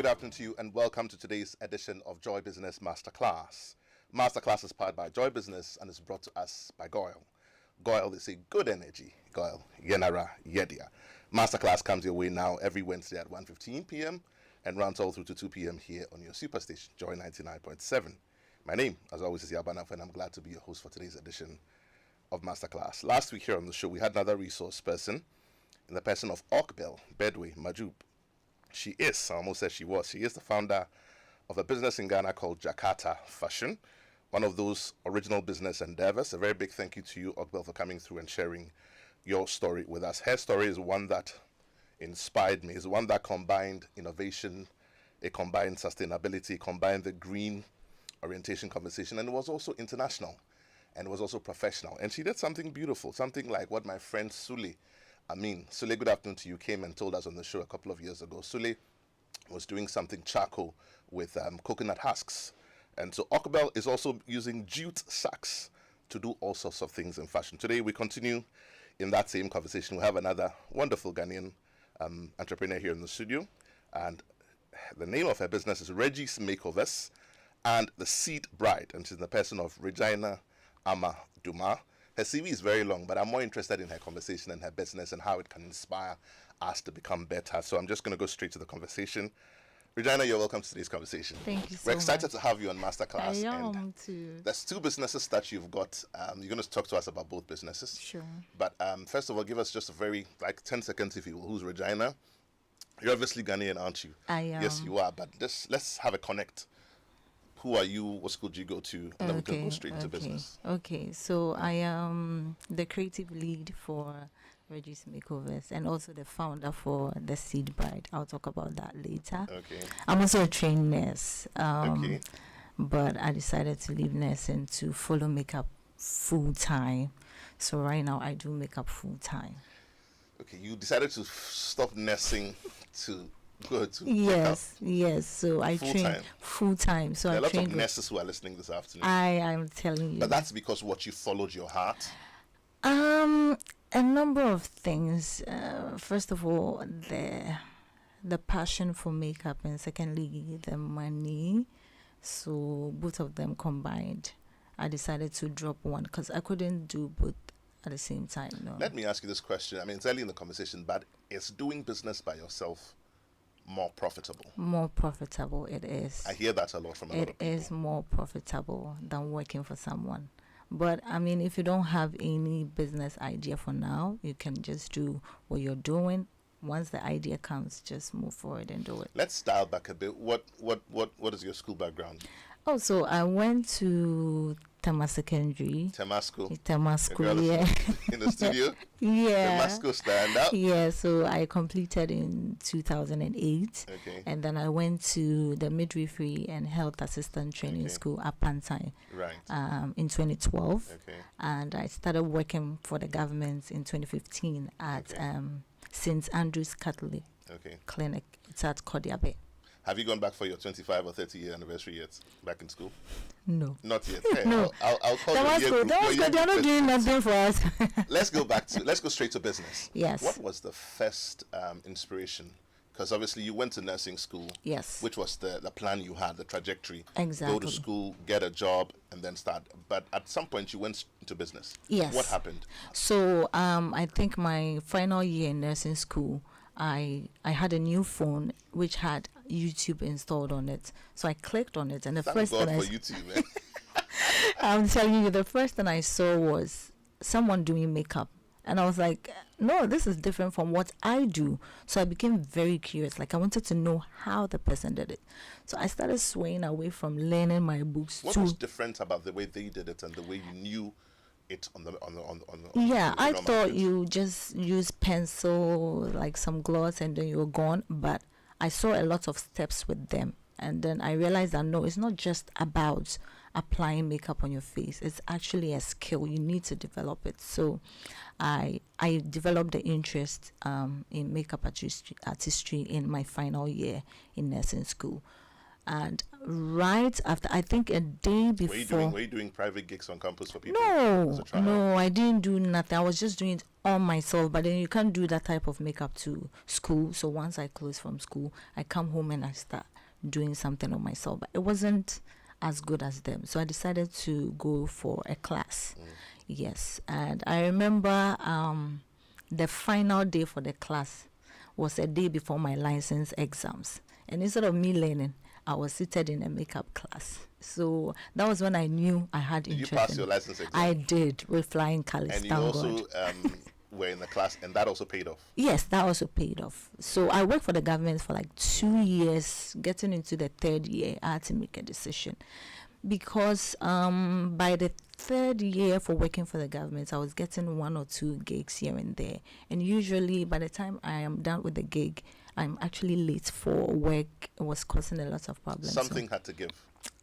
good afternoon to you and welcome to today's edition of Joy Business Masterclass. Masterclass is powered by Joy Business and is brought to us by Goyle. Goyle is a good energy. Goyle, Yenara, Yedia. Masterclass comes your way now every Wednesday at 1:15 p.m. and runs all through to 2 p.m. here on your superstation, Joy 99.7. My name, as always, is Yaw Anim Barnafo, and I'm glad to be your host for today's edition of Masterclass. Last week here on the show, we had another resource person in the person of Okbel Bedwe Majub. She is, I almost said she is the founder of a business in Ghana called Jakarta Fashion, one of those original business endeavors. A very big thank you to you, Okbel, for coming through and sharing your story with us. Her story is one that inspired me, is one that combined innovation, it combined sustainability, it combined the green orientation conversation, and it was also international, and it was also professional. And she did something beautiful, something like what my friend Sule, good afternoon to you, came and told us on the show a couple of years ago. Sule was doing something charcoal with coconut husks. And so Okbel is also using jute sacks to do all sorts of things in fashion. Today we continue in that same conversation. We have another wonderful Ghanaian entrepreneur here in the studio. And the name of her business is Reggie's Makeovers and the Seed Bride. And she's in the person of Regina Dumah. Her CV is very long, but I'm more interested in her conversation and her business and how it can inspire us to become better. So I'm just going to go straight to the conversation. Regina, you're welcome to today's conversation. Thank you so much. We're excited to have you on Masterclass. I am too. There's two businesses that you've got. You're going to talk to us about both businesses. Sure. But first of all, give us just a very, 10 seconds, if you will. Who's Regina? You're obviously Ghanaian, aren't you? I am. Yes, you are. But let's have a connect. Who are you? What school do you go to? And then we can go straight into business. Okay, so I am the creative lead for Reggie's Makeovers and also the founder for the Seed Bride. I'll talk about that later. Okay. I'm also a trained nurse, but I decided to leave nursing to follow makeup full time. So right now I do makeup full time. Okay, you decided to stop nursing to go to yes. So I train full time. So there are I a lot trained of nurses who are listening this afternoon. I'm telling you. But that's because what you followed your heart. A number of things. First of all, the passion for makeup, and secondly, the money. So both of them combined, I decided to drop one because I couldn't do both at the same time. No. Let me ask you this question. I mean, it's early in the conversation, but is doing business by yourself more profitable? More profitable, it is. I hear that a lot from a lot of people. It is more profitable than working for someone. But I mean, if you don't have any business idea for now, you can just do what you're doing. Once the idea comes, just move forward and do it. Let's dial back a bit. What is your school background? Oh, so I went to Dumah Secondary. Temasco, yeah. In the studio? Yeah. Temasco, stand up. Yeah, so I completed in 2008. Okay. And then I went to the midwifery and health assistant training school at Pantai. Right. In 2012. Okay. And I started working for the government in 2015 at St. Andrew's Catholic Clinic. It's at Kodiabe. Have you gone back for your 25 or 30 year anniversary yet? Back in school? No. Not yet. Hey, no. I'll call you. They're not doing nothing for us. Let's go straight to business. Yes. What was the first inspiration? Because obviously you went to nursing school. Yes. Which was the plan you had, the trajectory. Exactly. Go to school, get a job, and then start. But at some point you went into business. Yes. What happened? So I think my final year in nursing school, I had a new phone which had YouTube installed on it. So I clicked on it, and the first thing YouTube, man. I'm telling you, the first thing I saw was someone doing makeup. And I was like, no, this is different from what I do. So I became very curious. Like, I wanted to know how the person did it. So I started swaying away from learning my books. What was different about the way they did it and the way you knew it on the yeah, I thought you just use pencil, like some gloss, and then you're gone. But I saw a lot of steps with them. And then I realized that no, it's not just about applying makeup on your face. It's actually a skill. You need to develop it. So I developed the interest in makeup artistry in my final year in nursing school. And right after, I think a day before. Were you doing private gigs on campus for people? No, I didn't do nothing. I was just doing it on myself. But then you can't do that type of makeup to school. So once I close from school, I come home and I start doing something on myself. But it wasn't as good as them. So I decided to go for a class. Yes. And I remember the final day for the class was a day before my license exams. And instead of me learning, I was seated in a makeup class. So that was when I knew I had interest. Did you pass your license exam? I did, with flying colors. And you also were in the class, and that also paid off? Yes, that also paid off. So I worked for the government for like 2 years. Getting into the third year, I had to make a decision. Because by the third year for working for the government, I was getting 1 or 2 gigs here and there. And usually by the time I am done with the gig, I'm actually late for work. It was causing a lot of problems. Something had to give.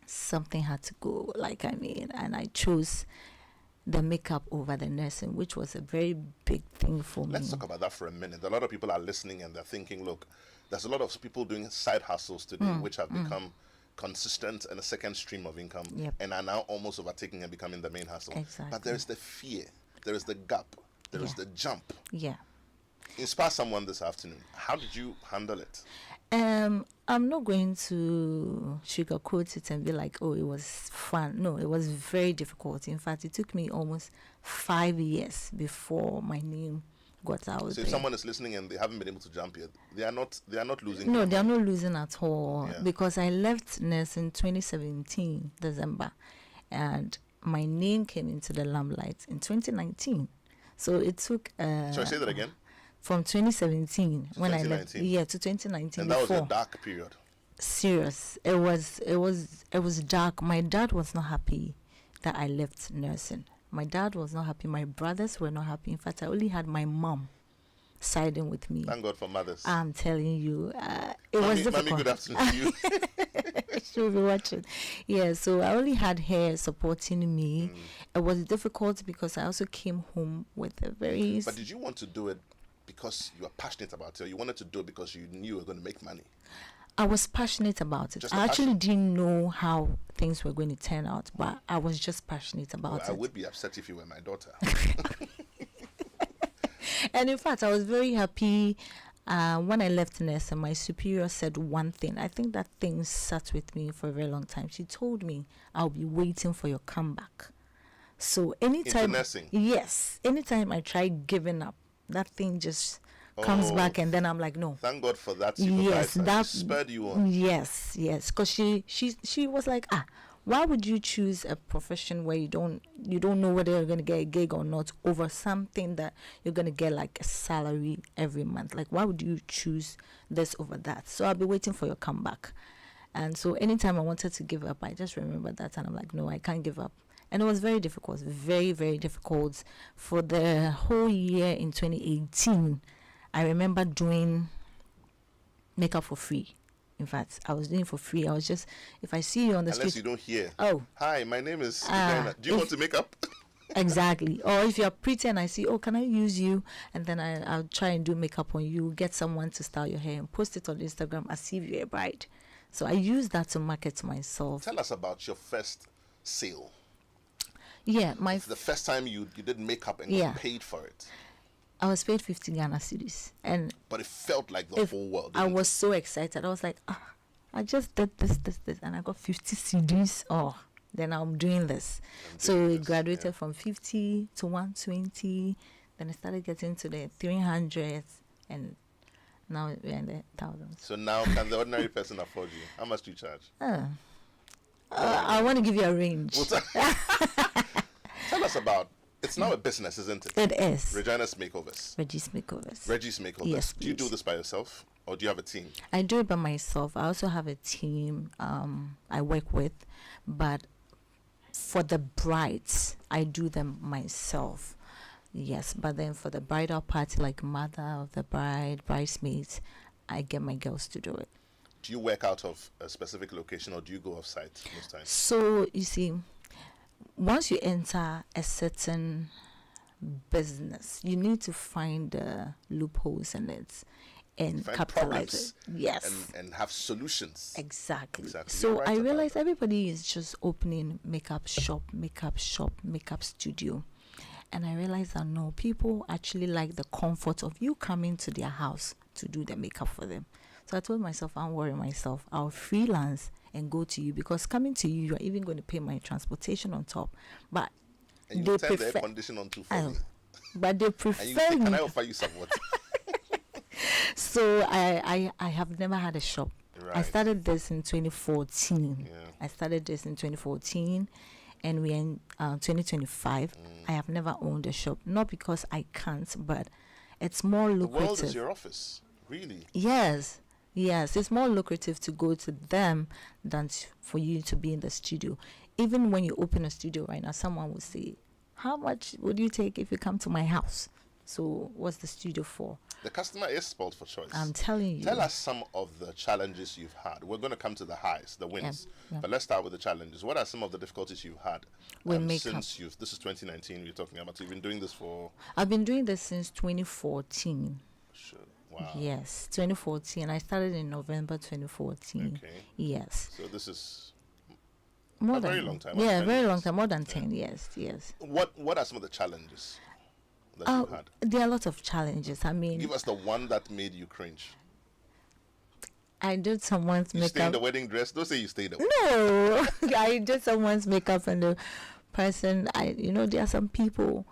Something had to go, and I chose the makeup over the nursing, which was a very big thing for me. Let's talk about that for a minute. A lot of people are listening and they're thinking, look, there's a lot of people doing side hustles today, which have become consistent and a second stream of income, and are now almost overtaking and becoming the main hustle. Exactly. But there is the fear, there is the gap, there is the jump. Yeah. Inspire someone this afternoon. How did you handle it? I'm not going to sugarcoat it and be like, oh, it was fun. No, it was very difficult. In fact, it took me almost 5 years before my name got out. So if someone is listening and they haven't been able to jump yet, they are not losing. No, they are not losing at all. Yeah. Because I left nurse in 2017 December, and my name came into the limelight in 2019. So it took. Shall I say that again? From 2017 when I left, to 2019. And that was a dark period. Serious. It was dark. My dad was not happy that I left nursing. My dad was not happy. My brothers were not happy. In fact, I only had my mom siding with me. Thank God for mothers. I'm telling you, it was difficult. Mommy, good afternoon to you. She'll be watching. Yeah, so I only had her supporting me. It was difficult because I also came home with a very. But did you want to do it because you were passionate about it, or you wanted to do it because you knew you were going to make money? I was passionate about it. I actually didn't know how things were going to turn out, but I was just passionate about it. I would be upset if you were my daughter. And in fact, I was very happy when I left nursing. My superior said one thing. I think that thing sat with me for a very long time. She told me, I'll be waiting for your comeback. So anytime, into nursing? Yes, anytime I try giving up, that thing just comes back, and then I'm like, no. Thank God for that supervisor. Yes, that spurred you on. Yes, because she was like, why would you choose a profession where you don't know whether you're going to get a gig or not over something that you're going to get like a salary every month? Like, why would you choose this over that? So I'll be waiting for your comeback. And so anytime I wanted to give up, I just remember that, and I'm like, no, I can't give up. And it was very difficult, very, very difficult. For the whole year in 2018, I remember doing makeup for free. In fact, I was doing it for free. I was just, if I see you on the street. Unless you don't hear. Oh. Hi, my name is Regina. Do you want to make up? Exactly. Or if you're pretty and I see, oh, can I use you? And then I'll try and do makeup on you, get someone to style your hair and post it on Instagram as if you're a bride. So I use that to market myself. Tell us about your first sale. Yeah, the first time you did makeup and got paid for it. I was paid 50 Ghana cedis, but it felt like the whole world. I was so excited. I was like, I just did this, and I got 50 CDs. Oh, then I'm doing this. So it graduated from 50 to 120. Then I started getting to the 300s, and now we're in the thousands. So now, can the ordinary person afford you? How much do you charge? I want to give you a range. Tell us about. It's now a business, isn't it? It is. Regina's Makeovers. Reggie's Makeovers. Reggie's Makeovers. Yes, do you do this by yourself, or do you have a team? I do it by myself. I also have a team I work with, but for the brides, I do them myself. Yes, but then for the bridal party, like mother of the bride, bridesmaids, I get my girls to do it. Do you work out of a specific location, or do you go off-site most times? So, you see, once you enter a certain business, you need to find the loopholes in it. and Find capitalize it. problems Yes. and have solutions. Exactly. You're So right I about realized that. everybody is just opening makeup shop, makeup studio. And I realized that no, people actually like the comfort of you coming to their house to do the makeup for them. So I told myself, I'll worry myself. I'll freelance and go to you, because coming to you, you're even going to pay my transportation on top. But And they you turn the air prefer, condition on too for oh, me. but they And you prefer say, can me. I offer you some water? So I have never had a shop. I Right. started this in 2014. Yeah. I started this in 2014, and we're in 2025. I have never owned a shop, not because I can't, but it's more The world is lucrative. your office. Really. Yes, it's more lucrative to go to them than for you to be in the studio. Even when you open a studio right now, someone will say, "How much would you take if you come to my house?" So, what's the studio for? The customer is spoiled for choice. I'm telling you. Tell us some of the challenges you've had. We're going to come to the highs, the wins. Yeah. But let's start with the challenges. What are some of the difficulties you've had With makeup. since this is 2019 you're talking about? So you've been doing this for... I've been doing this since 2014. Sure. Wow. Yes, 2014. I started in November 2014. Okay. Yes. So this is More a than very long time. Yeah, 10 very long years. time. More than 10 years. Yes. What are some of the challenges that you had? There are a lot of challenges. I mean, Give us the one that made you cringe. I did someone's You stay in makeup. the wedding dress. Don't say you stayed away. No, I did someone's makeup, and the person, there are some people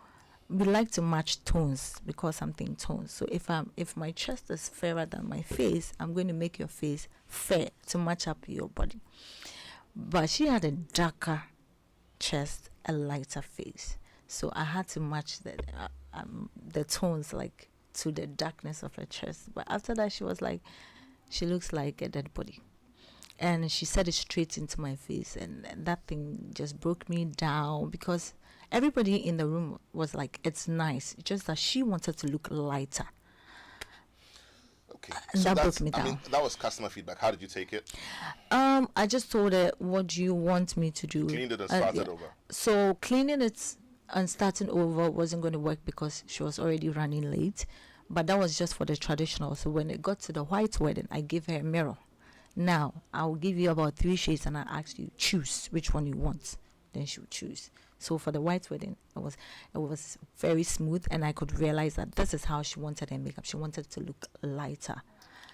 we like to match tones because something tones. So if my chest is fairer than my face, I'm going to make your face fair to match up your body. But she had a darker chest, a lighter face, so I had to match the tones like to the darkness of her chest. But after that, she was like, she looks like a dead body. And she said it straight into my face, and that thing just broke me down, because everybody in the room was like, it's nice, just that she wanted to look lighter. Okay. And that broke me I mean, down. that was customer feedback. How did you take it? I just told her, what do you want me to do? Cleaned it and started Yeah. over. So cleaning it and starting over wasn't going to work because she was already running late. But that was just for the traditional. So when it got to the white wedding, I gave her a mirror. Now, I'll give you about 3 shades, and I ask you, choose which one you want. Then she would choose. So for the white wedding, it was very smooth, and I could realize that this is how she wanted her makeup. She wanted to look lighter.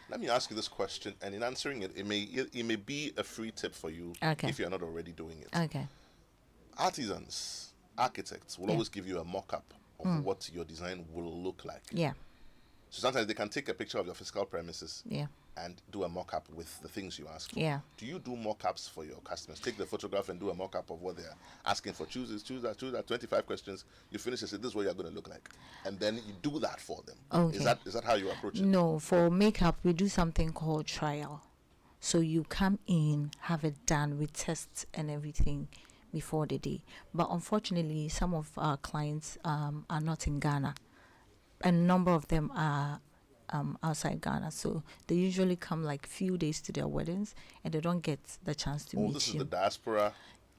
Let me ask you this question, and in answering it, it may be a free tip for you Okay. if you're not already doing it. Okay. Artisans, architects will Yeah. always give you a mock-up of what your design will look like. Yeah. So sometimes they can take a picture of your physical premises Yeah. and do a mock-up with the things you ask for. Yeah. Do you do mock-ups for your customers? Take the photograph and do a mock-up of what they're asking for. Choose that, 25 questions. You finish and say, this is what you're going to look like. And then you do that for them. Okay. Is that how you approach it? No, for makeup, we do something called trial. So you come in, have it done with tests and everything before the day. But unfortunately, some of our clients are not in Ghana. A number of them are outside Ghana. So they usually come like few days to their weddings, and they don't get the chance to meet This is you. the diaspora.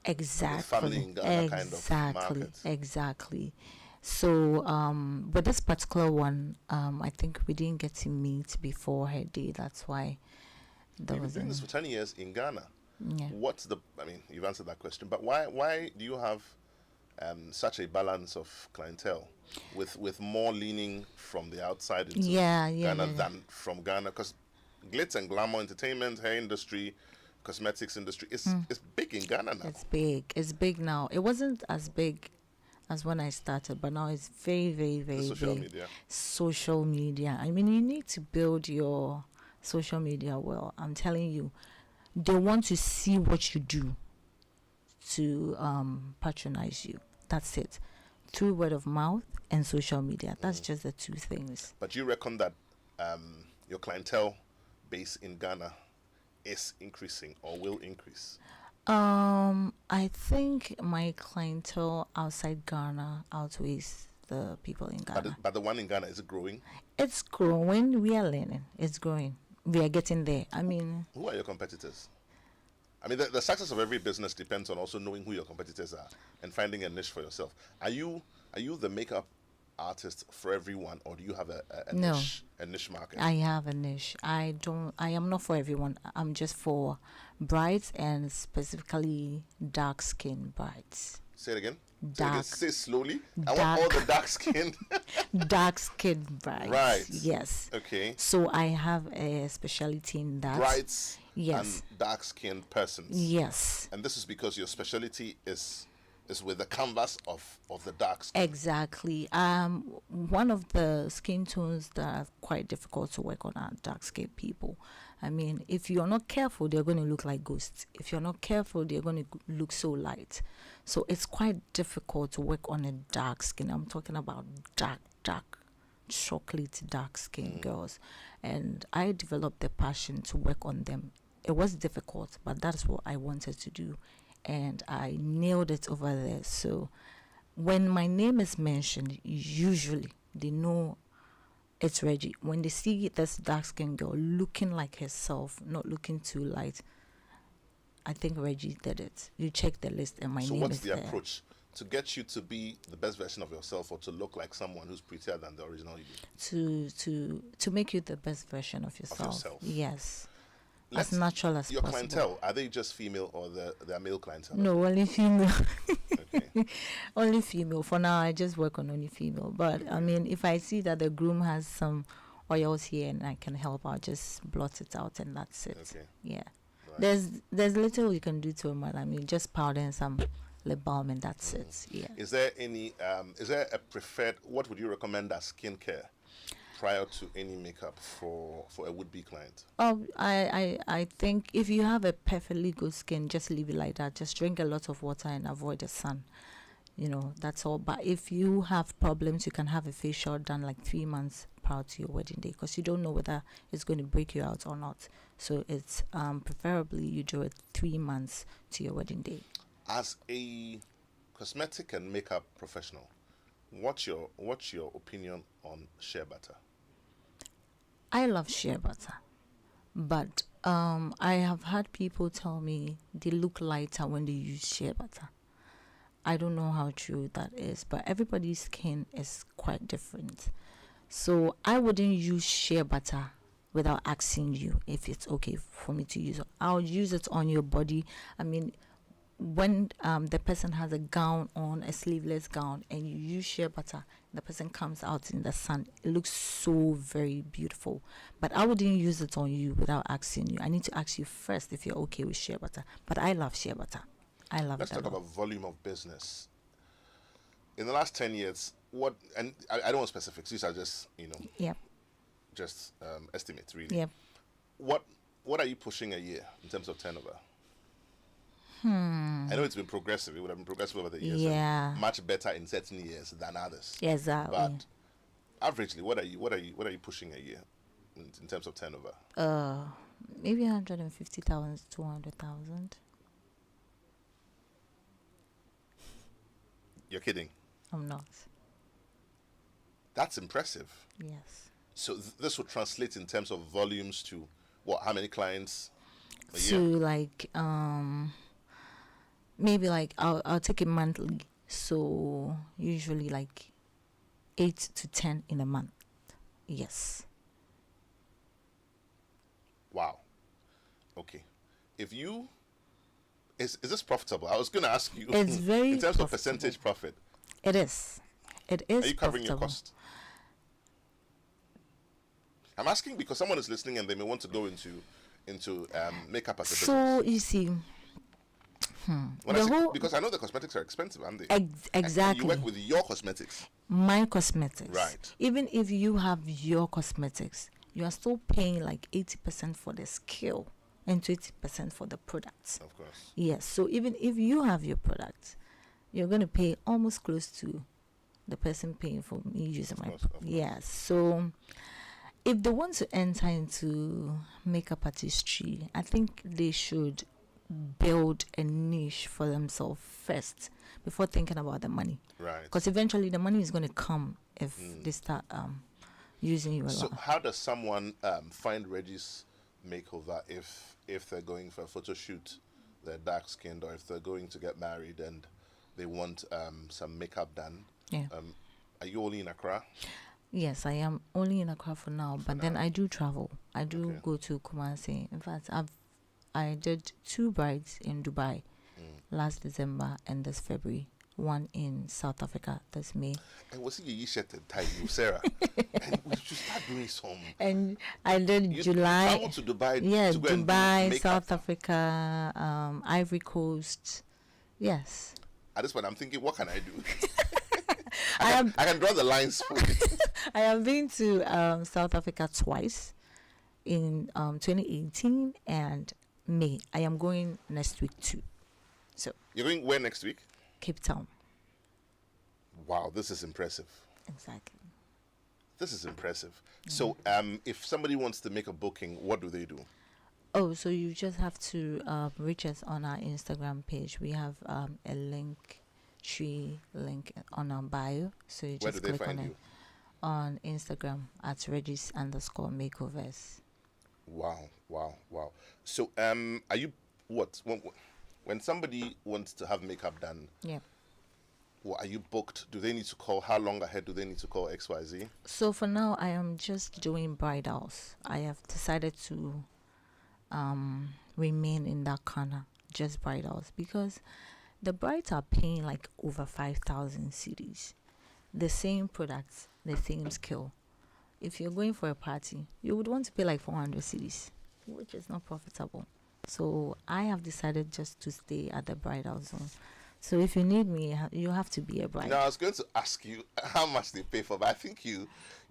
Exactly. family in Ghana kind of market. Exactly. So with this particular one, I think we didn't get to meet before her day. That's why there You've was been doing this for 10 years in Ghana. yeah. You've answered that question, but why do you have such a balance of clientele with more leaning from the outside into Ghana than from Ghana? Because glitz and glamour, entertainment, hair industry, cosmetics industry is big in Ghana now. It's big. It's big now. It wasn't as big as when I started, but now it's very, very, very Social big. media. Social media. I mean, you need to build your social media well. I'm telling you, they want to see what you do to patronize you. That's it. Through word of mouth and social media. That's just the two things. But you reckon that your clientele base in Ghana is increasing or will increase? I think my clientele outside Ghana outweighs the people in Ghana. But the one in Ghana, is it growing? It's growing. We are learning. It's growing. We are getting there. I mean, Who are your competitors? I mean, the success of every business depends on also knowing who your competitors are and finding a niche for yourself. Are you the makeup artist for everyone, or do you have a No. niche market? I have a niche. I am not for everyone. I'm just for brides, and specifically dark skin brides. Say it again. Dark. Say slowly. I Dark. want all the dark skin. Dark skin brides. Right. Yes. Okay. So I have a specialty in that. Brides Yes. and dark skinned persons. Yes. And this is because your specialty is with the canvas of the dark skin. Exactly. One of the skin tones that are quite difficult to work on are dark skin people. I mean, if you're not careful, they're going to look like ghosts. If you're not careful, they're going to look so light. So it's quite difficult to work on a dark skin. I'm talking about dark, chocolate dark skin girls. And I developed the passion to work on them. It was difficult, but that's what I wanted to do. And I nailed it over there. So when my name is mentioned, usually they know it's Reggie. When they see this dark skinned girl looking like herself, not looking too light, I think Reggie did it. You check the list and my So name what's is the there. approach to get you to be the best version of yourself, or to look like someone who's prettier than the original you? To make you the best version of yourself. yourself. Yes. Let's- as natural as Your possible. clientele, are they just female, or they're male clientele? No, only female. Okay. Only female. For now, I just work on only female. But I mean, if I see that the groom has some oils here and I can help, I'll just blot it out and that's it. Okay. Yeah. Right. There's little you can do to a man. I mean, just powder and some lip balm and that's it. Yeah. Is there a preferred, what would you recommend as skincare prior to any makeup for a would-be client? I think if you have a perfectly good skin, just leave it like that. Just drink a lot of water and avoid the sun. That's all. But if you have problems, you can have a facial done like 3 months prior to your wedding day, because you don't know whether it's going to break you out or not. So it's preferably you do it 3 months to your wedding day. As a cosmetic and makeup professional, what's your opinion on shea butter? I love shea butter, but I have had people tell me they look lighter when they use shea butter. I don't know how true that is, but everybody's skin is quite different. So I wouldn't use shea butter without asking you if it's okay for me to use it. I'll use it on your body. I mean, when the person has a gown on, a sleeveless gown, and you use shea butter, the person comes out in the sun, it looks so very beautiful. But I wouldn't use it on you without asking you. I need to ask you first if you're okay with shea butter. But I love shea butter. I love Let's it. talk about volume of business. In the last 10 years, what, and I don't want specifics, these are just, Yep. just estimates really. Yep. What are you pushing a year in terms of turnover? I know it's been progressive. It would have been progressive over the years. and Yeah. much better in certain years than others. Exactly. But averagely, what are you pushing a year in terms of turnover? Maybe 150,000 to 200,000. You're kidding. I'm not. That's impressive. Yes. So this would translate in terms of volumes to what? How many clients a To year? like maybe like I'll take it monthly. So usually like 8 to 10 in a month. Yes. Wow. Okay. Is this profitable? I was going to ask you. It's very in terms of profitable. percentage profit. It is. It is. Are you covering your profitable. cost? I'm asking because someone is listening and they may want to go into makeup as a business. So you see, When the I say, whole- because I know the cosmetics are expensive, aren't they? exactly. And you work with your cosmetics. My cosmetics. Right. Even if you have your cosmetics, you are still paying like 80% for the skill and 20% for the products. Of course. Yes. So even if you have your products, you're going to pay almost close to the person paying for me using my. course, of course. Yes. So if they want to enter into makeup artistry, I think they should build a niche for themselves first before thinking about the money. Right. Because eventually the money is going to come if they start using you a So lot. how does someone find Reggie's makeover if they're going for a photo shoot, they're dark skinned, or if they're going to get married and they want some makeup done? Yeah. Are you only in Accra? Yes, I am only in Accra for now, but then I do travel. I do Okay. go to Kumasi. In fact, I did 2 brides in Dubai last December and this February. One in South Africa this May. And was it your shirt and tie, you, Sarah? And we should start doing some. And I did You July. travel to Dubai. Yes, to go and do Dubai, makeup. South Africa, Ivory Coast. Yes. At this point, I'm thinking, what can I do? I I can draw the lines for you. I have been to South Africa twice in 2018 and May. I am going next week too. So You're going where next week? Cape Town. Wow, this is impressive. Exactly. This is impressive. So, if somebody wants to make a booking, what do they do? Oh, so you just have to reach us on our Instagram page. We have a tree link on our bio. So you Where just do they click on find it you? on Instagram at Regis_Makeovers. Wow. So, are you what when somebody wants to have makeup done? Yeah. What are you booked? Do they need to call? How long ahead do they need to call XYZ? So for now, I am just doing bridals. I have decided to remain in that corner, just bridals, because the brides are paying like over 5,000 cedis. The same products, the same skill. If you're going for a party, you would want to pay like 400 cedis, which is not profitable. So I have decided just to stay at the bridal zone. So if you need me, you have to be a bride. Now, I was going to ask you how much they pay for, but I think you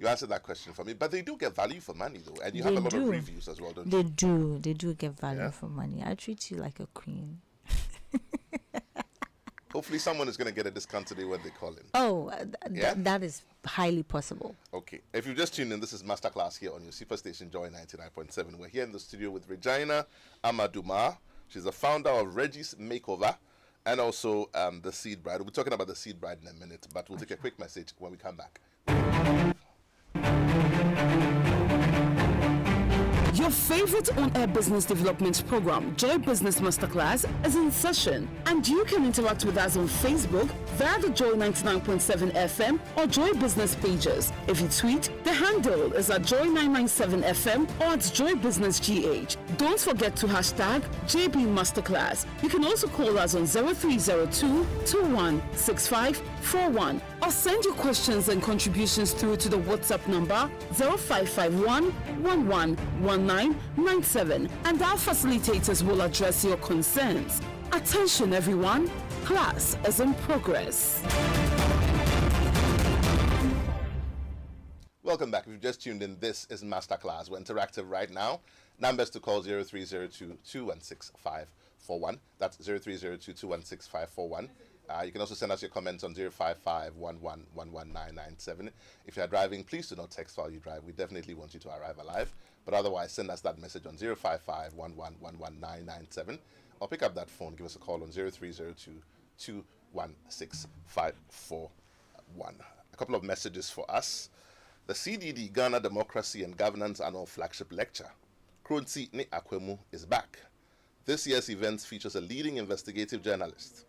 answered that question for me. But they do get value for money, though, and you have They a lot of do. reviews as well, don't you? They do get value Yeah. for money. I treat you like a queen. Hopefully, someone is going to get a discount today when they call in. Oh, Yeah? that is highly possible. Okay. If you've just tuned in, this is Masterclass here on your super station, Joy 99.7. We're here in the studio with Regina Dumah. She's the founder of Reggie's Makeover and also the Seed Bride. We'll be talking about the Seed Bride in a minute, but we'll take a quick message when we come back. Your favorite on-air business development program, Joy Business Masterclass, is in session, and you can interact with us on Facebook via the Joy 99.7 FM or Joy Business pages. If you tweet, the handle is at Joy 997 FM or at Joy Business GH. Don't forget to hashtag JB Masterclass. You can also call us on 0302 216541 or send your questions and contributions through to the WhatsApp number 0551 111997, and our facilitators will address your concerns. Attention everyone, class is in progress. Welcome back. If you've just tuned in, this is Masterclass. We're interactive right now. Numbers to call 0302 216541. That's 0302 216541. You can also send us your comments on 055 1111997. If you're driving, please do not text while you drive. We definitely want you to arrive alive. But otherwise, send us that message on 055 1111997. Or pick up that phone, give us a call on 0302 216541. A couple of messages for us. The CDD Ghana Democracy and Governance Annual Flagship Lecture, Kronsi Ne Akwemu, is back. This year's event features a leading investigative journalist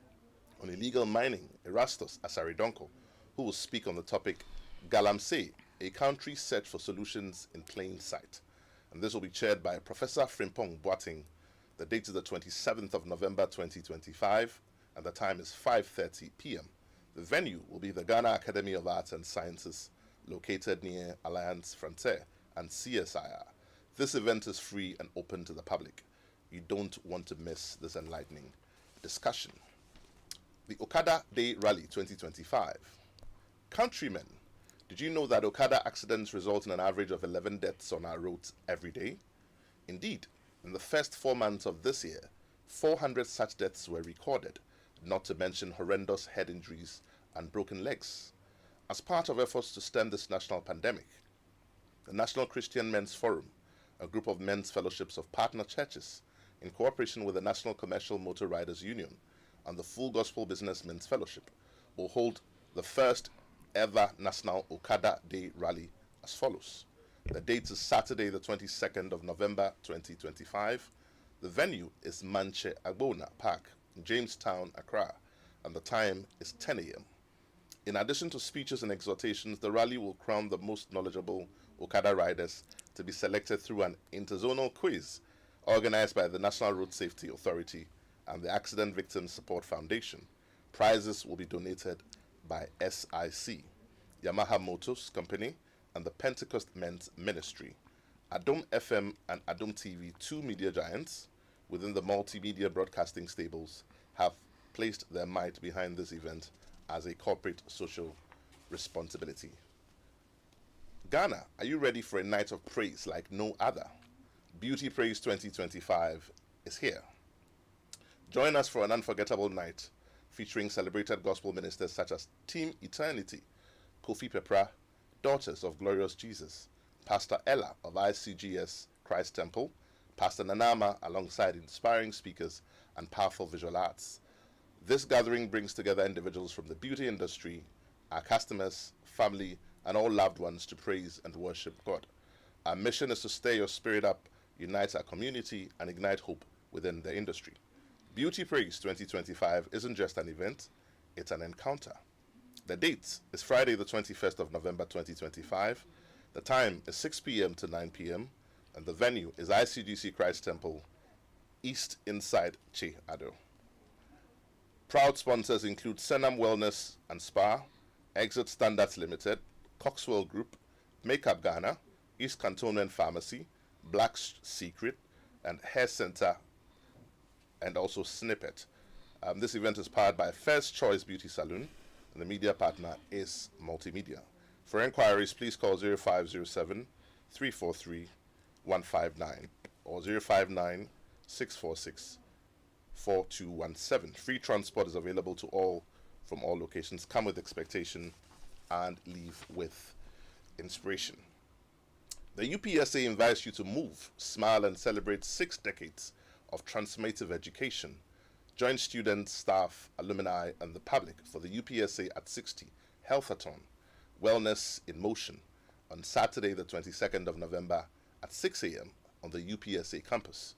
on illegal mining, Erastus Asaridonko, who will speak on the topic Galamsey, a country's search for solutions in plain sight. And this will be chaired by Professor Frimpong Boating. The date is the 27th of November 2025, and the time is 5:30 p.m. The venue will be the Ghana Academy of Arts and Sciences, located near Alliance Francaise and CSIR. This event is free and open to the public. You don't want to miss this enlightening discussion. The Okada Day Rally 2025. Countrymen, did you know that Okada accidents result in an average of 11 deaths on our roads every day? Indeed, in the first 4 months of this year, 400 such deaths were recorded, not to mention horrendous head injuries and broken legs. As part of efforts to stem this national pandemic, the National Christian Men's Forum, a group of men's fellowships of partner churches, in cooperation with the National Commercial Motor Riders Union and the Full Gospel Business Men's Fellowship, will hold the first ever National Okada Day Rally as follows. The date is Saturday, the 22nd of November 2025. The venue is Manche Agbona Park in Jamestown, Accra, and the time is 10 a.m. In addition to speeches and exhortations, the rally will crown the most knowledgeable Okada riders to be selected through an interzonal quiz organized by the National Road Safety Authority and the Accident Victims Support Foundation. Prizes will be donated by SIC, Yamaha Motors Company, and the Pentecost Men's Ministry. Adom FM and Adom TV, two media giants within the multimedia broadcasting stables, have placed their might behind this event as a corporate social responsibility. Ghana, are you ready for a night of praise like no other? Beauty Praise 2025 is here. Join us for an unforgettable night featuring celebrated gospel ministers such as Team Eternity, Kofi Pepra, Daughters of Glorious Jesus, Pastor Ella of ICGS Christ Temple, Pastor Nanama, alongside inspiring speakers and powerful visual arts. This gathering brings together individuals from the beauty industry, our customers, family, and all loved ones to praise and worship God. Our mission is to stir your spirit up, unite our community, and ignite hope within the industry. Beauty Praise 2025 isn't just an event, it's an encounter. The date is Friday the 21st of November 2025. The time is 6 p.m. to 9 p.m. and the venue is ICGC Christ Temple, East inside Che Ado. Proud sponsors include Senam Wellness and Spa, Exit Standards Limited, Coxwell Group, Makeup Ghana, East Cantonment Pharmacy, Black Secret, and Hair Center, and also Snippet. This event is powered by First Choice Beauty Salon, and the media partner is Multimedia. For enquiries, please call 0507 343 159 or 059 646 4217. Free transport is available to all from all locations. Come with expectation and leave with inspiration. The UPSA invites you to move, smile, and celebrate 6 decades of transformative education. Join students, staff, alumni, and the public for the UPSA at 60 Healthathon, Wellness in Motion, on Saturday the 22nd of November at 6 a.m. on the UPSA campus.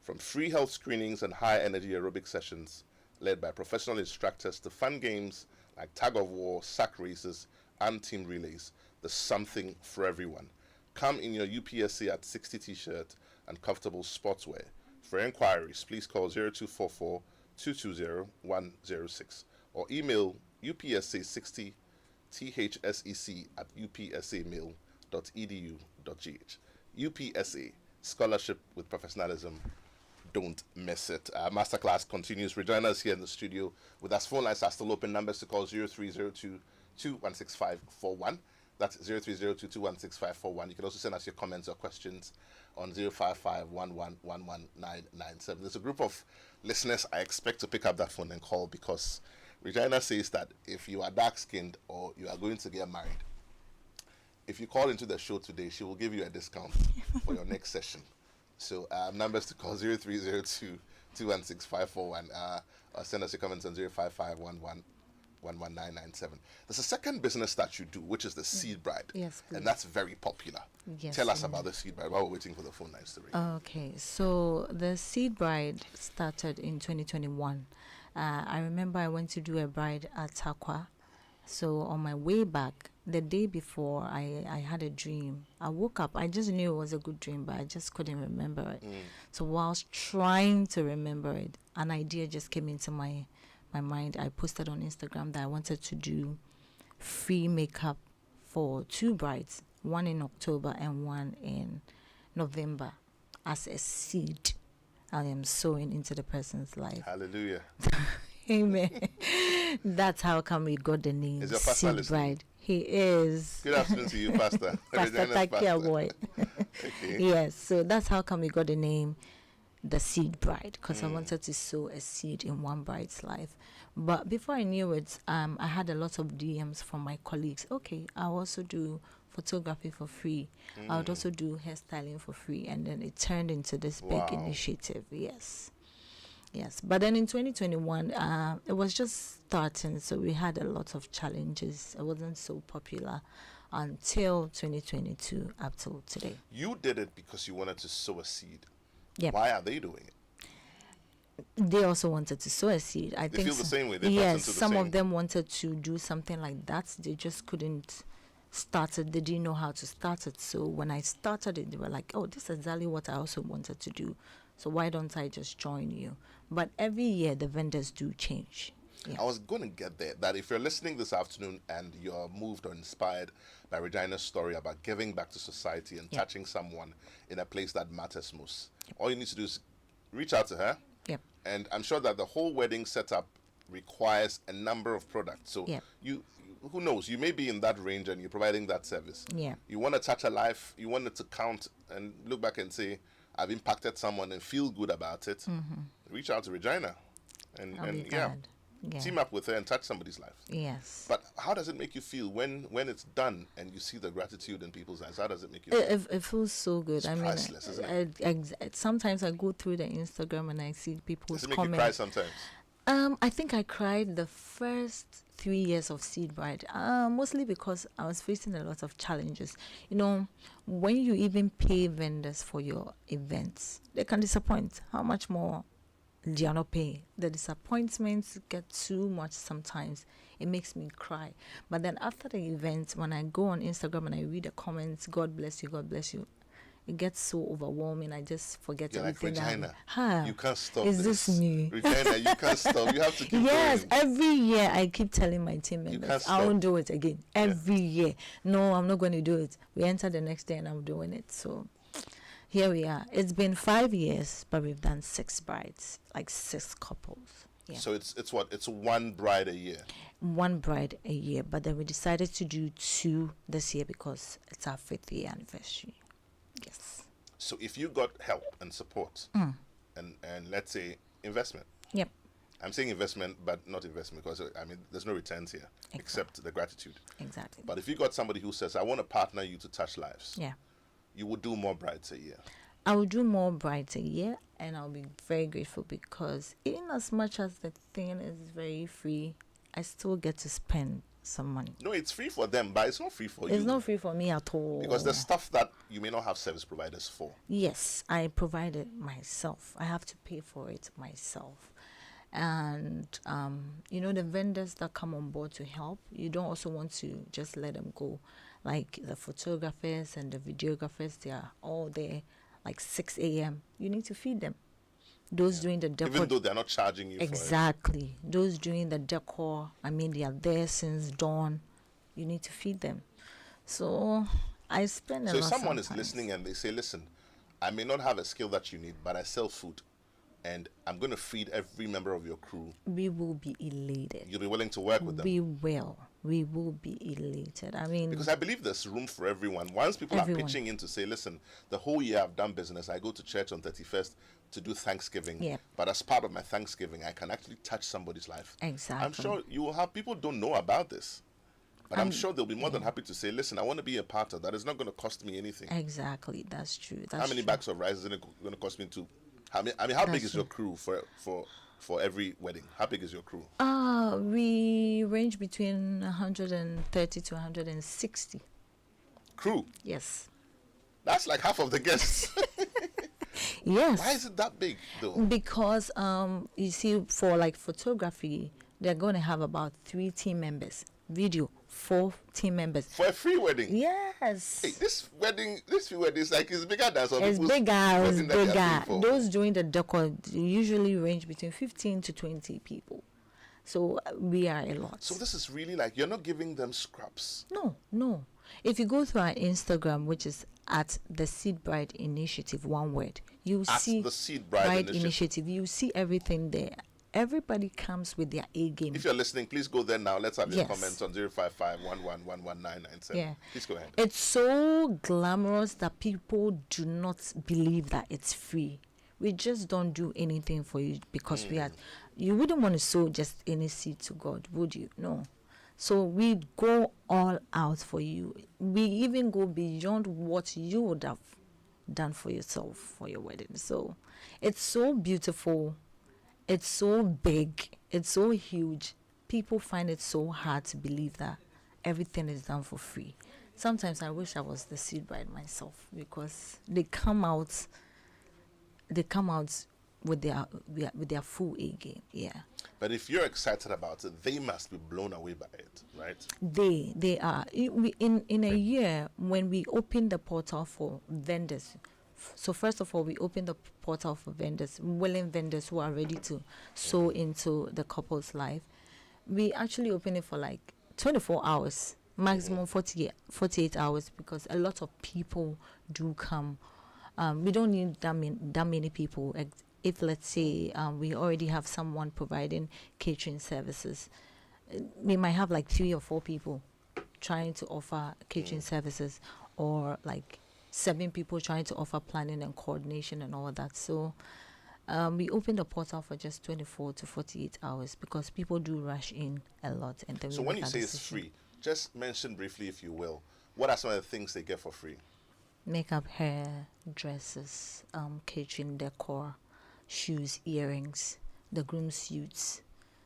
From free health screenings and high-energy aerobic sessions led by professional instructors to fun games like tag of war, sack races, and team relays, there's something for everyone. Come in your UPSA at 60 t-shirt and comfortable sportswear. For enquiries, please call 0244 220 106 or email upsa60thsec at upsamail.edu.gh. UPSA, scholarship with professionalism. Don't miss it. Masterclass continues. Regina is here in the studio with us. Phone lines are still open. Numbers to call 0302 216541. That's 0302 216541. You can also send us your comments or questions on 055-1111-997. There's a group of listeners I expect to pick up that phone and call because Regina says that if you are dark-skinned or you are going to get married, if you call into the show today, she will give you a discount for your next session. So numbers to call 0302 216541 or send us your comments on 055-1111-997. There's a second business that you do, which is the Seed Bride. Yes, please. And that's very popular. Yes, Tell us about the Seed Bride while we're waiting for the phone lines to ring. Okay, so the Seed Bride started in 2021. I remember I went to do a bride at Takwa. So on my way back, the day before, I had a dream. I woke up. I just knew it was a good dream, but I just couldn't remember it. So whilst trying to remember it, an idea just came into my mind. I posted on Instagram that I wanted to do free makeup for 2 brides, one in October and one in November, as a seed I am sowing into the person's life. Hallelujah. Amen. That's how come we got the name Is your pastor Seed listening? Bride. He is. Good afternoon to you, Pastor. Pastor Regina's Takia pastor. boy. Okay. Yes, so that's how come we got the name the Seed Bride, because I wanted to sow a seed in one bride's life. But before I knew it, I had a lot of DMs from my colleagues. Okay, I'll also do photography for free. I would also do hairstyling for free. And then it turned into this big initiative. Yes. But then in 2021, it was just starting. So we had a lot of challenges. It wasn't so popular until 2022 up till today. You did it because you wanted to sow a seed. Yep. Why are they doing it? they also wanted to sow a seed. I They think feel the same way. They bought yes, into the some same. of them wanted to do something like that. They just couldn't start it. They didn't know how to start it. So when I started it, they were like, "Oh, this is exactly what I also wanted to do. So why don't I just join you?" But every year the vendors do change. Yeah. I was going to get there. That if you're listening this afternoon and you're moved or inspired by Regina's story about giving back to society and touching someone in a place that matters most, all you need to do is reach out to her. Yep. And I'm sure that the whole wedding setup requires a number of products. So you who knows, you may be in that range and you're providing that service. Yeah. You want to touch a life, you want it to count and look back and say, I've impacted someone and feel good about it. Reach out to Regina and team up with her and touch somebody's life. Yes. But how does it make you feel when it's done and you see the gratitude in people's eyes? How does it make you feel? It feels so good. It's priceless, isn't it? Sometimes I go through the Instagram and I see people's Does it make comments. you cry sometimes? I think I cried the first 3 years of Seed Bride, mostly because I was facing a lot of challenges. You know, when you even pay vendors for your events, they can disappoint. How much more do you not pay? The disappointments get too much sometimes. It makes me cry. But then after the event, when I go on Instagram and I read the comments, God bless you, God bless you, it gets so overwhelming. I just forget everything. Like, Regina, you can't stop Is this me? Regina, you can't stop. You have to keep yes, going. Every year I keep telling my team members, I won't do it again. Every year. No, I'm not going to do it. We enter the next day and I'm doing it. So here we are. It's been 5 years, but we've done 6 brides, like 6 couples. Yeah. So it's what? It's one bride a year. One bride a year, but then we decided to do 2 this year because it's our 5th year anniversary. Yes. So if you got help and support and let's say investment. Yep. I'm saying investment, but not investment because I mean there's no returns here except the gratitude. Exactly. But if you got somebody who says, I want to partner you to touch lives. Yeah. You would do more brides a year. I will do more brides a year, and I'll be very grateful because in as much as the thing is very free, I still get to spend some money. No, it's free for them, but it's not free for you. It's not free for me at all. Because there's stuff that you may not have service providers for. Yes, I provide it myself. I have to pay for it myself. And, you know, the vendors that come on board to help, you don't also want to just let them go. Like the photographers and the videographers, they are all there like 6 a.m. You need to feed them. Those doing the decor. Even though they're not charging you exactly. For it. Those doing the decor, I mean, they are there since dawn. You need to feed them. So I spend a lot. So if someone is listening and they say, listen, I may not have a skill that you need, but I sell food and I'm going to feed every member of your crew. We will be elated. You'll be willing to work with them? We will. We will be elated. I mean, because I believe there's room for everyone. Once people are pitching in to say, listen, the whole year I've done business, I go to church on 31st to do Thanksgiving. Yeah. But as part of my Thanksgiving, I can actually touch somebody's life. Exactly. I'm sure you will have people don't know about this. But I'm sure they'll be more than happy to say, listen, I want to be a part of that. It's not going to cost me anything. Exactly. That's true. How many bags of rice is it going to cost me to? I mean, how big is your crew for every wedding? How big is your crew? We range between 130 to 160. Crew? Yes. That's like half of the guests. Yes. Why is it that big, though? Because, you see, for like photography, they're going to have about 3 team members. Video, 4 team members. For a free wedding? Yes. Hey, this free wedding is like, it's bigger than some It's bigger, it's bigger. Those doing the decor usually range between 15 to 20 people. So we are a lot. So this is really like, you're not giving them scraps. No. If you go through our Instagram, which is at the Seed Bride Initiative, one word, you see the Seed Bride Initiative. You see everything there. Everybody comes with their A game. If you're listening, please go there now. Let's have your comments on 055-1111-997. Yeah. Please go ahead. It's so glamorous that people do not believe that it's free. We just don't do anything for you because we are. You wouldn't want to sow just any seed to God, would you? No. So we go all out for you. We even go beyond what you would have done for yourself for your wedding. So it's so beautiful. It's so big. It's so huge. People find it so hard to believe that everything is done for free. Sometimes I wish I was the Seed Bride myself because they come out with their full A game. Yeah. But if you're excited about it, they must be blown away by it, right? They are. In a year, when we open the portal for vendors, so first of all, we open the portal for vendors, willing vendors who are ready to sow into the couple's life. We actually open it for like 24 hours, maximum 48 hours, because a lot of people do come. We don't need that many people. If let's say we already have someone providing catering services, we might have like 3 or 4 people trying to offer catering services, or like 7 people trying to offer planning and coordination and all that. So we open the portal for just 24 to 48 hours because people do rush in a lot. And then so when you say it's free, just mention briefly, if you will, what are some of the things they get for free? Makeup, hair, dresses, catering, decor, shoes, earrings, the groom's suits,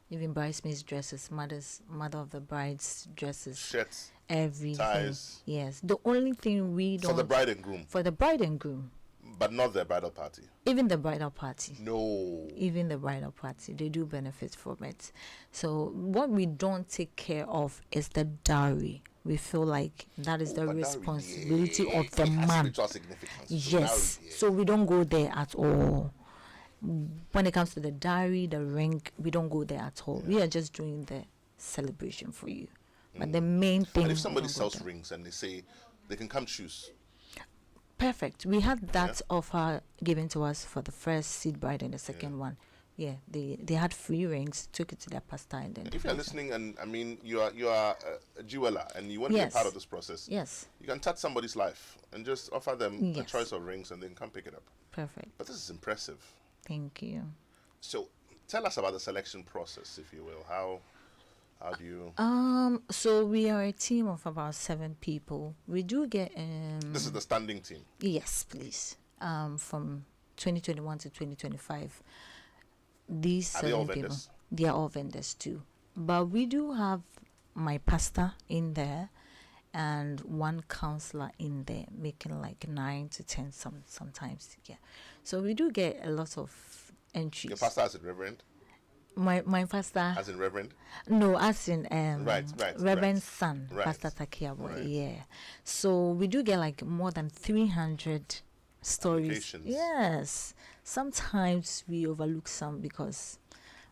even bridesmaids' dresses, mother of the bride's dresses, shirts, everything. ties. Yes. The only thing we don't for the bride and groom. For the bride and groom. But not the bridal party. Even the bridal party. No. Even the bridal party, they do benefit from it. So what we don't take care of is the dowry. We feel like that is the responsibility of the man. Yes. So we don't go there at all. When it comes to the dowry, the ring, we don't go there at all. We are just doing the celebration for you. But the main thing. And if somebody sells rings and they say they can come choose. Perfect. We had that offer given to us for the first seed bride and the second one. Yeah, they had free rings, took it to their pastor, and then. If you're listening, and I mean you are a jeweler and you want to be a part of this process, yes, you can touch somebody's life and just offer them a choice of rings and then come pick it up. Perfect. But this is impressive. Thank you. So tell us about the selection process, if you will. How do you? So we are a team of about 7 people. We do get. This is the standing team. Yes, please. From 2021 to 2025. These are 7 they all people, vendors? They are all vendors too. But we do have my pastor in there and one counselor in there, making like 9 to 10 sometimes. Yeah. So we do get a lot of entries. Your pastor as in reverend? My pastor. As in reverend? No, as in Reverend's son, Right. Pastor Takiabo. Right. Yeah. So we do get like more than 300 stories. Yes. Sometimes we overlook some because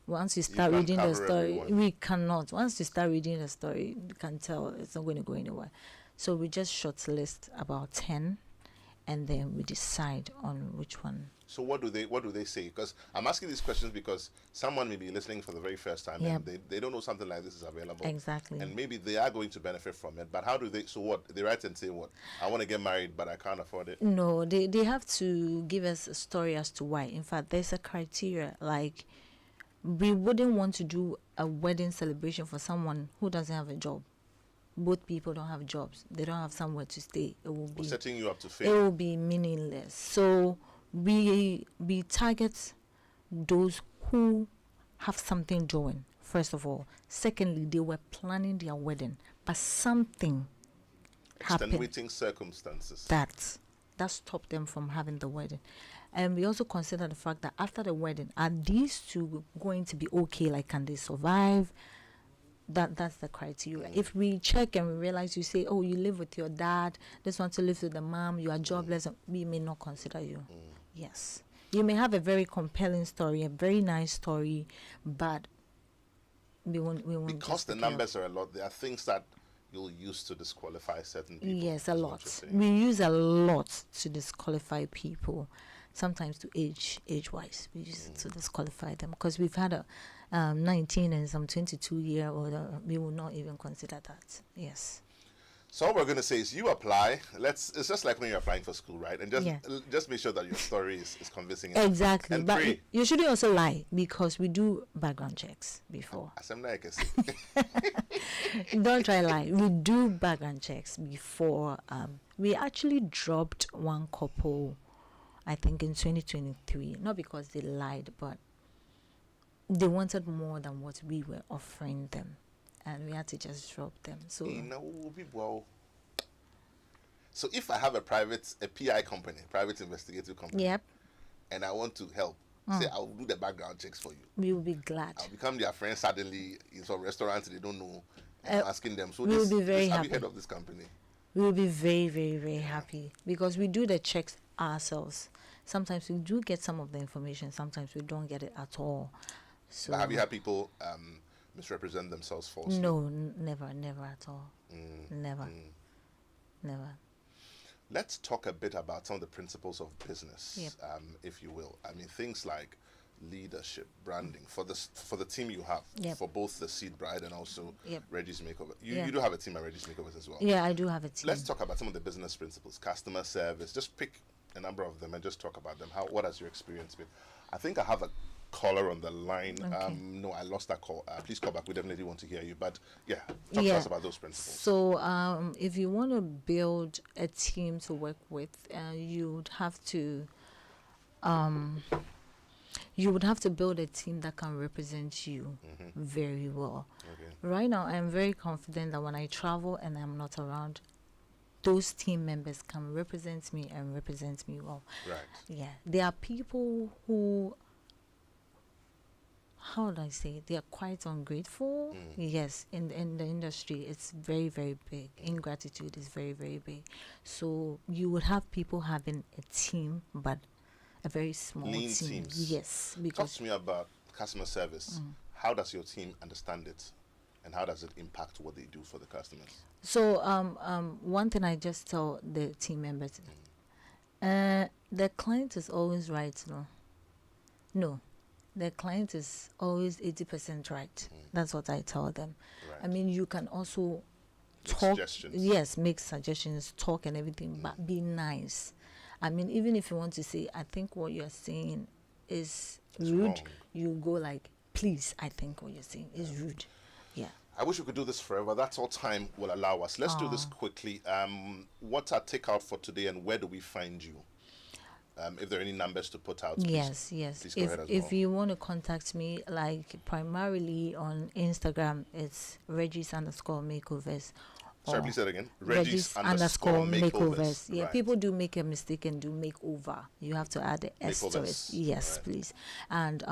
once you start reading the story, we cannot. Once you start reading the story, you can tell it's not going to go anywhere. So we just shortlist about 10, and then we decide on which one. So what do they say? Because I'm asking these questions because someone may be listening for the very first time and they don't know something like this is available. Exactly. And maybe they are going to benefit from it. But how do they? So what? They write and say what? I want to get married, but I can't afford it. No, they have to give us a story as to why. In fact, there's a criteria. Like, we wouldn't want to do a wedding celebration for someone who doesn't have a job. Both people don't have jobs. They don't have somewhere to stay. It will be setting you up to fail. It will be meaningless. So we target those who have something doing, first of all. Secondly, they were planning their wedding, but something happened. Extenuating circumstances. That stopped them from having the wedding. And we also consider the fact that after the wedding, are these two going to be okay? Like, can they survive? That's the criteria. If we check and we realize you say, oh, you live with your dad, this one to live with the mom, you are jobless, we may not consider you. Yes. You may have a very compelling story, a very nice story, but we won't because the numbers are a lot. There are things that you'll use to disqualify certain people. Yes, a lot. We use a lot to disqualify people. Sometimes to age-wise, we use it to disqualify them because we've had a 19 and some 22-year-old. We will not even consider that. Yes. So all we're going to say is you apply. It's just like when you're applying for school, right? And just make sure that your story is convincing. Exactly. And but pray. You shouldn't also lie because we do background checks before. Don't try lie. We do background checks before. We actually dropped one couple, I think in 2023, not because they lied, but they wanted more than what we were offering them, and we had to just drop them. So so if I have a PI company, private investigative company, yep, and I want to help, say, I'll do the background checks for you. We will be glad. I'll become their friend suddenly in some restaurants they don't know. And asking them. So we will be very have happy. you heard of this company? We will be very, very, very happy because we do the checks ourselves. Sometimes we do get some of the information. Sometimes we don't get it at all. So But have you had people misrepresent themselves falsely? No, never at all. Never. Let's talk a bit about some of the principles of business, Yep. if you will. I mean, things like leadership, branding for the team you have, Yep. for both the Seed Bride and also Yep. Reggie's Makeover. You Yeah. do have a team at Reggie's Makeovers as well. Yeah, I do have a team. Let's talk about some of the business principles, customer service. Just pick a number of them and just talk about them. What has your experience been? I think I have a caller on the line. Okay. No, I lost that call. Please call back. We definitely want to hear you. But yeah, talk to us about those principles. So if you want to build a team to work with, you would have to build a team that can represent you very well. Okay. Right now, I am very confident that when I travel and I'm not around, those team members can represent me and represent me well. Right. Yeah, there are people who, how would I say, they are quite ungrateful. Yes, in the industry, it's very, very big. Ingratitude is very, very big. So you would have people having a team, but a very small Lean team. teams. Yes, Talk because to me about customer service. How does your team understand it? And how does it impact what they do for the customers? so one thing I just tell the team members, the client is always right. No, the client is always 80% right. That's what I tell them. Right. I mean, you can also Make talk. suggestions. Yes, make suggestions, talk and everything, but be nice. I mean, even if you want to say, I think what you're saying is It's rude, wrong. you go like, please, I think what you're saying is rude. Yeah. I wish we could do this forever. That's all time will allow us. Let's do this quickly. What's our takeout for today, and where do we find you? If there are any numbers to put out, Yes. please go ahead as If well. you want to contact me, like primarily on Instagram, it's Reggie's_Makeovers. Sorry, or please say it again. Reggie's_Makeovers. Yeah, Right. people do make a mistake and do makeover. You have to add the S to it. Makeovers. Yes, Right. please. And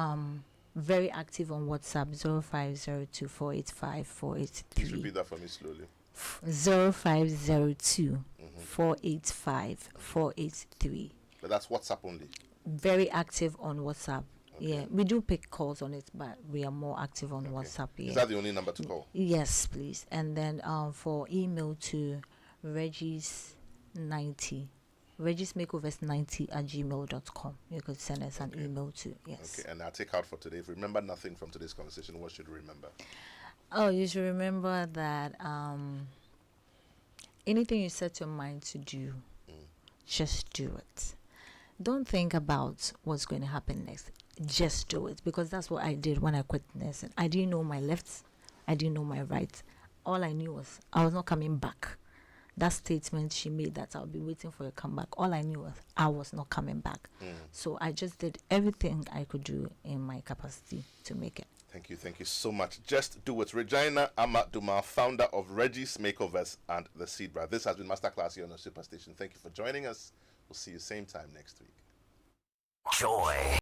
very active on WhatsApp 0502 485 Please 483. repeat that for me slowly. 0502 485 483. But that's WhatsApp only. Very active on WhatsApp. Yeah, we do pick calls on it, but we are more active on WhatsApp. Yeah. Is that the only number to call? Yes, please. And then for email to Reggie's90, reggiesmakeovers90@gmail.com. You could send us an email to. Yes. Okay, and our takeout for today. If you remember nothing from today's conversation, what should we remember? Oh, you should remember that anything you set your mind to do, just do it. Don't think about what's going to happen next. Just do it, because that's what I did when I quit nursing. I didn't know my left, I didn't know my right. All I knew was I was not coming back. That statement she made, that I'll be waiting for your comeback, all I knew was I was not coming back. So I just did everything I could do in my capacity to make it. Thank you so much. Just do it. Regina Dumah, founder of Reggie's Makeovers and the Seed Bride. This has been Masterclass here on the Superstation. Thank you for joining us. We'll see you same time next week. Joy.